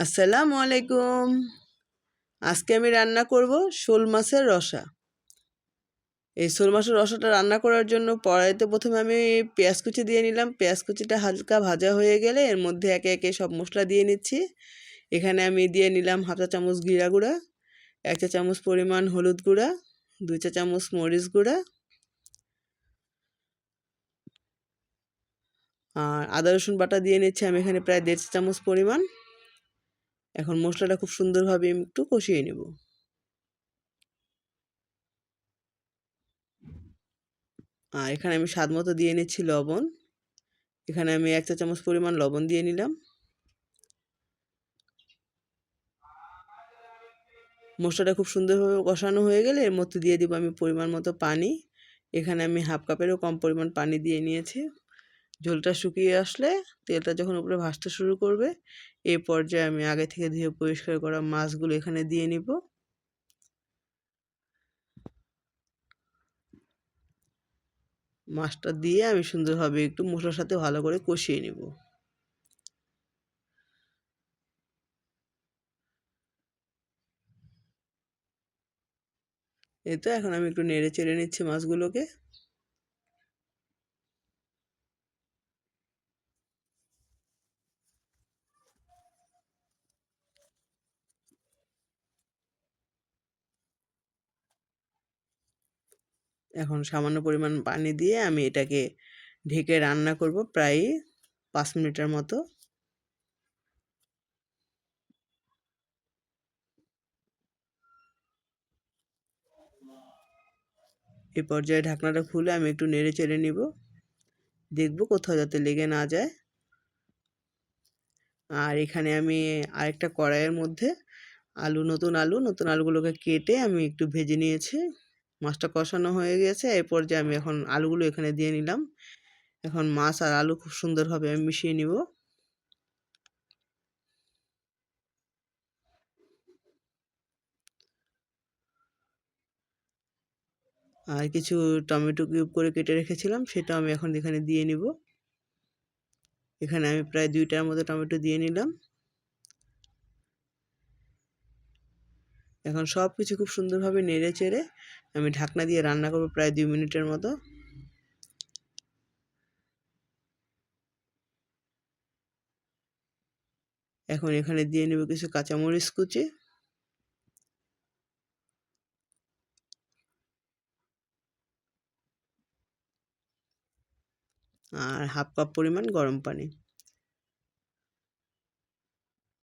আসসালামু আলাইকুম। আজকে আমি রান্না করব শোল মাছের রসা। এই শোল মাছের রসাটা রান্না করার জন্য কড়াইতে প্রথমে আমি পেঁয়াজ কুচি দিয়ে নিলাম। পেঁয়াজ কুচিটা হালকা ভাজা হয়ে গেলে এর মধ্যে একে একে সব মশলা দিয়ে নিচ্ছি। এখানে আমি দিয়ে নিলাম হাফ চা চামচ জিরা গুঁড়া, 1 চা চামচ পরিমাণ হলুদ গুঁড়া, 2 চা চামচ মরিচ গুঁড়া, আর আদা রসুন বাটা দিয়ে নিচ্ছি আমি এখানে প্রায় 1.5 চা চামচ পরিমাণ। এখন মশলাটা খুব সুন্দরভাবে একটু কষিয়ে নেব। আর এখানে আমি স্বাদ মতো দিয়ে নিচ্ছি লবণ। এখানে আমি 1 চা চামচ পরিমাণ লবণ দিয়ে নিলাম। মশলাটা খুব সুন্দরভাবে কষানো হয়ে গেলে এর মধ্যে দিয়ে দিব আমি পরিমাণ মতো পানি। এখানে আমি হাফ কাপেরও কম পরিমাণ পানি দিয়ে নিয়েছি। ঝোলটা শুকিয়ে আসলে তেলটা যখন উপরে ভাসতে শুরু করবে, এই পর্যায়ে আমি আগে থেকে ধুয়ে পরিষ্কার করা মাছগুলো এখানে দিয়ে নিব। মাছটা দিয়ে আমি সুন্দরভাবে একটু মশলার সাথে ভালো করে কষিয়ে নিব। এই তো এখন আমি একটু নেড়ে চেড়ে নিচ্ছি মাছগুলোকে। এখন সামান্য পরিমাণ পানি দিয়ে আমি এটাকে ঢেকে রান্না করব প্রায় 5 মিনিটের মতো। এই পর্যায়ে ঢাকনাটা খুলে আমি একটু নেড়ে চেড়ে নিব, দেখব কোথাও যাতে লেগে না যায়। আর এখানে আমি আরেকটা কড়াইয়ের মধ্যে নতুন আলুগুলোকে কেটে আমি একটু ভেজে নিয়েছি। মাছটা কষানো হয়ে গেছে, এই পর্যায়ে আমি এখন আলুগুলো এখানে দিয়ে নিলাম। এখন মাছ আর আলু খুব সুন্দরভাবে আমি মিশিয়ে নিব। আর কিছু টমেটো কিউব করে কেটে রেখেছিলাম, সেটাও আমি এখন এখানে দিয়ে নিব। এখানে আমি প্রায় 2টার মতো টমেটো দিয়ে নিলাম। এখন সব কিছু খুব সুন্দরভাবে নেড়ে চেড়ে আমি ঢাকনা দিয়ে রান্না করব প্রায় 2 মিনিটের মতো। এখন এখানে দিয়ে নেব কিছু কাঁচামরিচ কুচি, আর হাফ কাপ পরিমাণ গরম পানি।